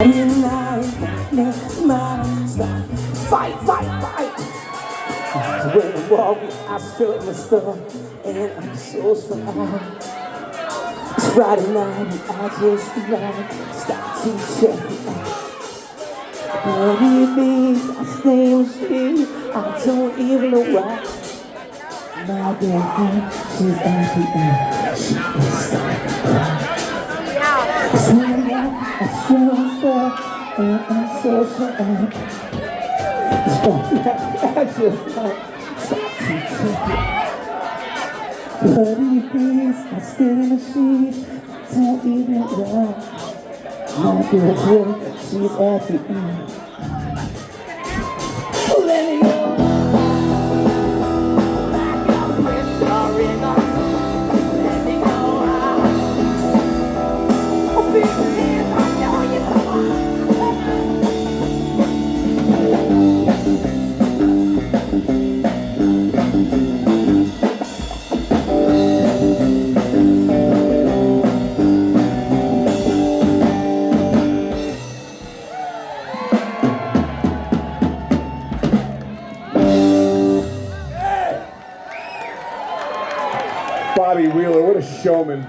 Fight, fight, fight. So when I'm walking, I strut my stuff, and I'm so strong. It's Friday night, and I just like stop to check it out. But it means I stay with you, I don't even know why. My girlfriend, she's happy and she is so proud. So I show stuff, and I'm so strong. It's funny, I just like stop to check it. Bloody beats, I stay in the sheets, don't even know. My girlfriend, she's at the end. Let me go. Like a pressure in us. Let me go. Oh, big man, I know you know. Bobby Wheeler, what a showman.